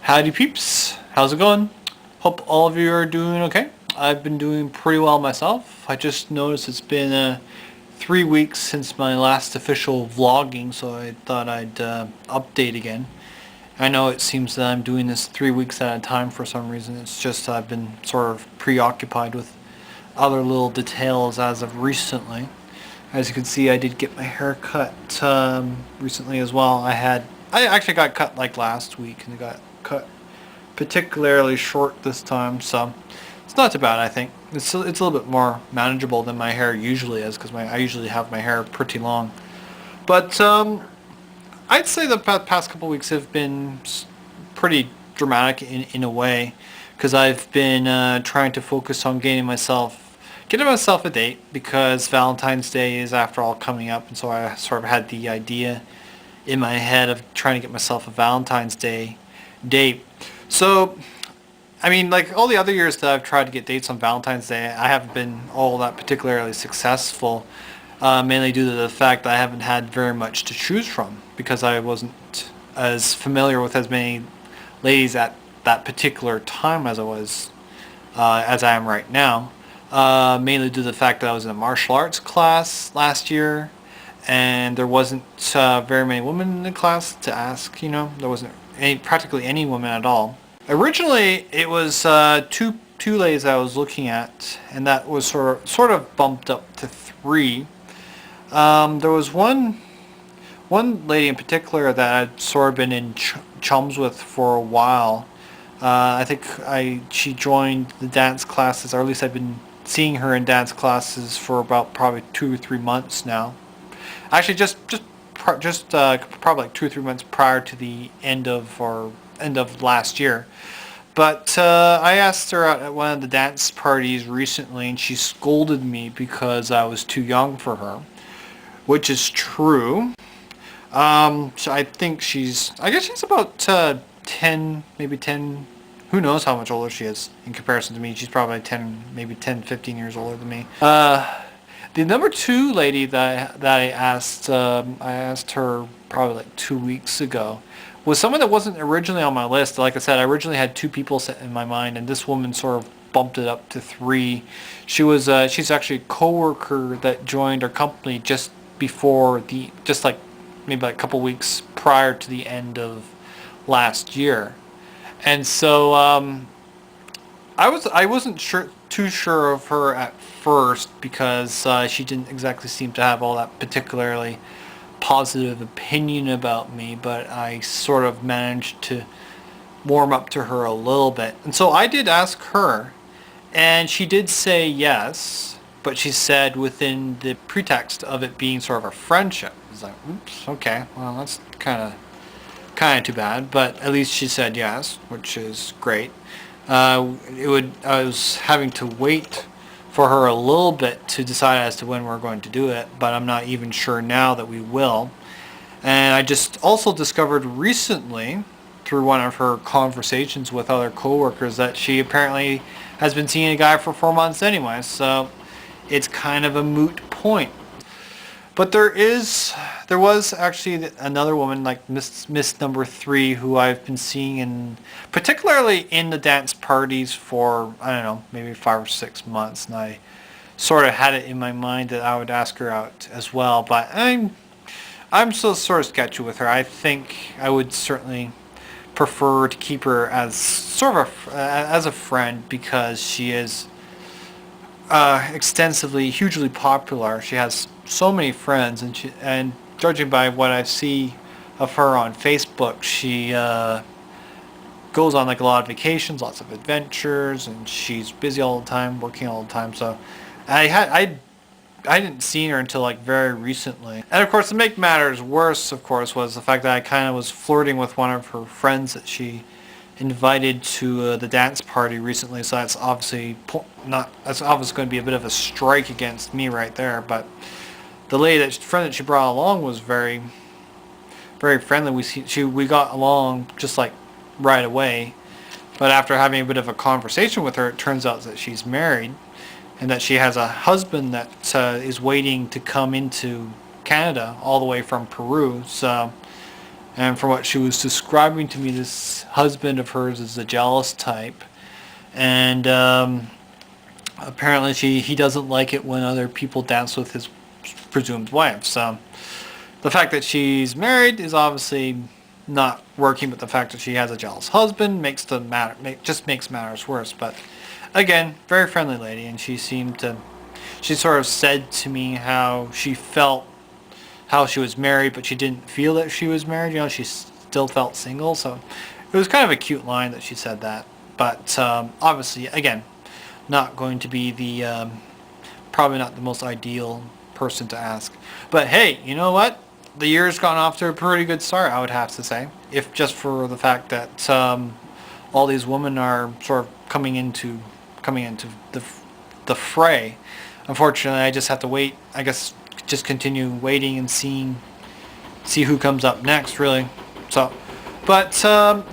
Howdy peeps, how's it going? Hope all of you are doing okay. I've been doing pretty well myself. I just noticed it's been 3 weeks since my last official vlogging, so I thought I'd update again. I know it seems that I'm doing this 3 weeks at a time for some reason. It's just I've been sort of preoccupied with other little details as of recently. As you can see, I did get my hair cut recently as well. I actually got cut like last week, and it got cut particularly short this time, so it's not too bad. I think it's a little bit more manageable than my hair usually is, because I usually have my hair pretty long. But I'd say the past couple weeks have been pretty dramatic in a way, because I've been trying to focus on getting myself a date, because Valentine's Day is after all coming up, and so I sort of had the idea in my head of trying to get myself a Valentine's Day date. So I mean, like all the other years that I've tried to get dates on Valentine's Day, I haven't been all that particularly successful, mainly due to the fact that I haven't had very much to choose from, because I wasn't as familiar with as many ladies at that particular time as I am right now. Mainly due to the fact that I was in a martial arts class last year, and there wasn't very many women in the class to ask. There wasn't practically any women at all. Originally, it was two ladies I was looking at, and that was sort of bumped up to 3. There was one lady in particular that I'd sort of been in chums with for a while. I think she joined the dance classes, or at least I've been seeing her in dance classes for about probably 2 or 3 months now. Actually, just probably like 2 or 3 months prior to the end of last year. But I asked her out at one of the dance parties recently, and she scolded me because I was too young for her, which is true. So I guess she's about 10, maybe 10. Who knows how much older she is in comparison to me. She's probably 10, maybe 10, 15 years older than me. The number 2 lady that I asked her probably like 2 weeks ago, was someone that wasn't originally on my list. Like I said, I originally had 2 people set in my mind, and this woman sort of bumped it up to 3. She's actually a coworker that joined our company just like maybe like a couple weeks prior to the end of last year. And so I wasn't too sure of her at first, because she didn't exactly seem to have all that particularly positive opinion about me, but I sort of managed to warm up to her a little bit. And so I did ask her, and she did say yes, but she said within the pretext of it being sort of a friendship. I was like, oops, okay, well, that's kind of too bad, but at least she said yes, which is great. I was having to wait for her a little bit to decide as to when we're going to do it, but I'm not even sure now that we will. And I just also discovered recently, through one of her conversations with other coworkers, that she apparently has been seeing a guy for 4 months anyway, so it's kind of a moot point. But there was actually another woman, like Miss number 3, who I've been seeing particularly in the dance parties for, I don't know, maybe 5 or 6 months, and I sort of had it in my mind that I would ask her out as well. But I'm still sort of sketchy with her. I think I would certainly prefer to keep her as sort of as a friend, because she is extensively, hugely popular. She has so many friends, and judging by what I see of her on Facebook, she goes on like a lot of vacations, lots of adventures, and she's busy all the time, working all the time. So I didn't see her until like very recently. And of course, to make matters worse, of course, was the fact that I kind of was flirting with one of her friends that she invited to the dance party recently. So that's obviously going to be a bit of a strike against me right there. But the friend that she brought along was very, very friendly. We got along just like right away. But after having a bit of a conversation with her, it turns out that she's married. and that she has a husband that is waiting to come into Canada all the way from Peru. So, and from what she was describing to me, this husband of hers is a jealous type, and apparently he doesn't like it when other people dance with his presumed wife. So the fact that she's married is obviously not working, but the fact that she has a jealous husband just makes matters worse. But again, very friendly lady, and she sort of said to me how she felt, how she was married, but she didn't feel that she was married. You know, she still felt single. So it was kind of a cute line that she said that. But obviously, again, not going to be the probably not the most ideal person to ask. But hey, you know what? The year's gone off to a pretty good start, I would have to say. If just for the fact that all these women are sort of coming into the fray. Unfortunately, I just have to wait. I guess just continue waiting and see who comes up next, really. So, but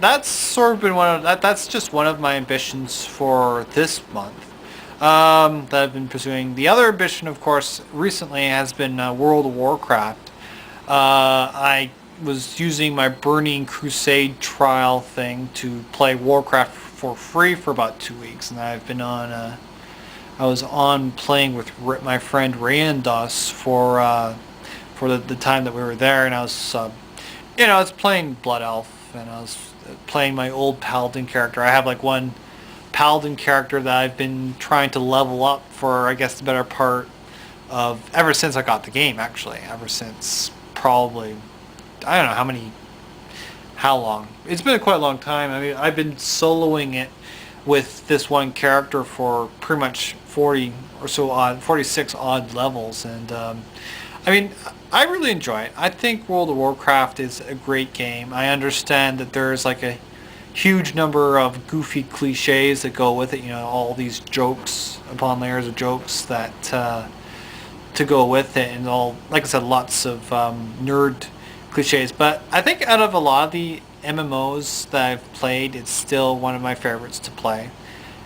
that's sort of been that's just one of my ambitions for this month that I've been pursuing. The other ambition, of course, recently has been World of Warcraft. I was using my Burning Crusade trial thing to play Warcraft for free for about 2 weeks, and I've been on. I was on playing with my friend Rayandos for the time that we were there, and I was, I was playing Blood Elf, and I was playing my old Paladin character. I have like one Paladin character that I've been trying to level up for, I guess, the better part of ever since I got the game. Actually, ever since probably, I don't know how long. It's been quite a long time. I mean, I've been soloing it with this one character for pretty much 46 odd levels, and I mean, I really enjoy it. I think World of Warcraft is a great game. I understand that there's like a huge number of goofy cliches that go with it. You know, all these jokes upon layers of jokes that to go with it, and all, like I said, lots of nerd cliches. But I think out of a lot of the MMOs that I've played, it's still one of my favorites to play.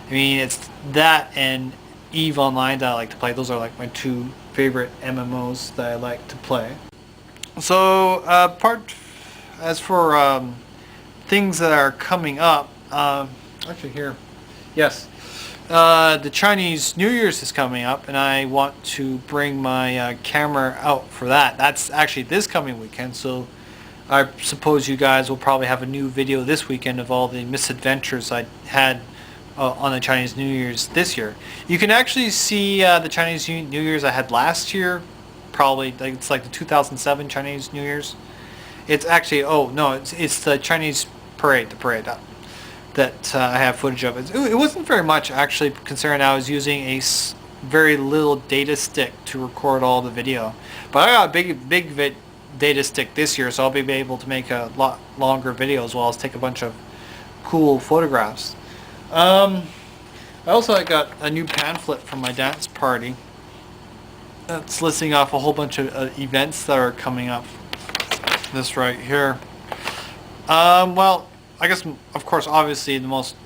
I mean, it's that and EVE Online that I like to play. Those are like my two favorite MMOs that I like to play. So, as for things that are coming up, actually here, yes, the Chinese New Year's is coming up, and I want to bring my camera out for that. That's actually this coming weekend, so I suppose you guys will probably have a new video this weekend of all the misadventures I had on the Chinese New Year's this year. You can actually see the Chinese New Year's I had last year. Probably it's like the 2007 Chinese New Year's. It's actually, oh no, it's the Chinese parade, that I have footage of. It wasn't very much actually, considering I was using a very little data stick to record all the video. But I got a big data stick this year, so I'll be able to make a lot longer video, as well as take a bunch of cool photographs. I also got a new pamphlet from my dance party that's listing off a whole bunch of events that are coming up. This right here. Well, I guess, of course, obviously the most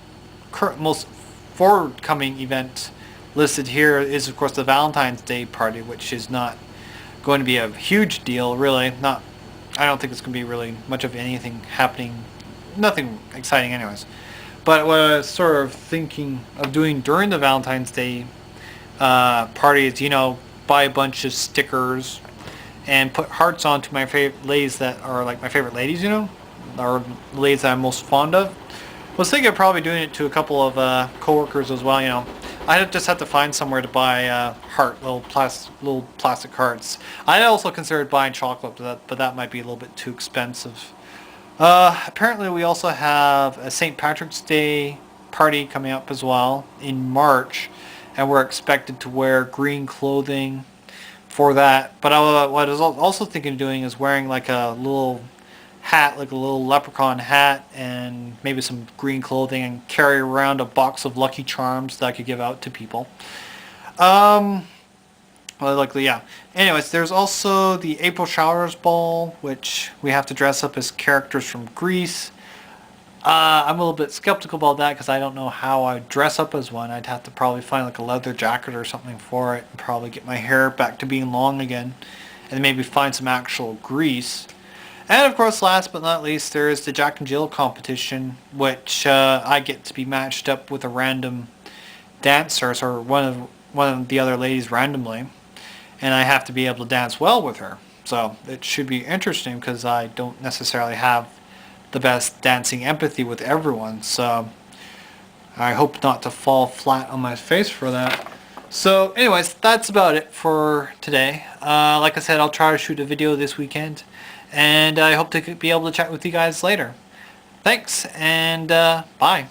forward-coming event listed here is, of course, the Valentine's Day party, which is not going to be a huge deal, really. I don't think it's going to be really much of anything happening. Nothing exciting, anyways. But what I was sort of thinking of doing during the Valentine's Day party is, buy a bunch of stickers and put hearts onto my favorite ladies that are like my favorite ladies, or ladies that I'm most fond of. I was thinking of probably doing it to a couple of coworkers as well. I just have to find somewhere to buy little plastic hearts. I also considered buying chocolate, but that might be a little bit too expensive. Apparently we also have a St. Patrick's Day party coming up as well in March, and we're expected to wear green clothing for that. But what I was also thinking of doing is wearing like a little hat, like a little leprechaun hat, and maybe some green clothing, and carry around a box of Lucky Charms that I could give out to people. Well, likely, yeah. Anyways, there's also the April Showers Ball, which we have to dress up as characters from Greece. I'm a little bit skeptical about that because I don't know how I'd dress up as one. I'd have to probably find like a leather jacket or something for it and probably get my hair back to being long again and maybe find some actual grease. And of course, last but not least, there is the Jack and Jill competition, which I get to be matched up with a random dancer, or one of the other ladies randomly, and I have to be able to dance well with her. So it should be interesting because I don't necessarily have the best dancing empathy with everyone. So I hope not to fall flat on my face for that. So anyways, that's about it for today. Like I said, I'll try to shoot a video this weekend, and I hope to be able to chat with you guys later. Thanks, and bye.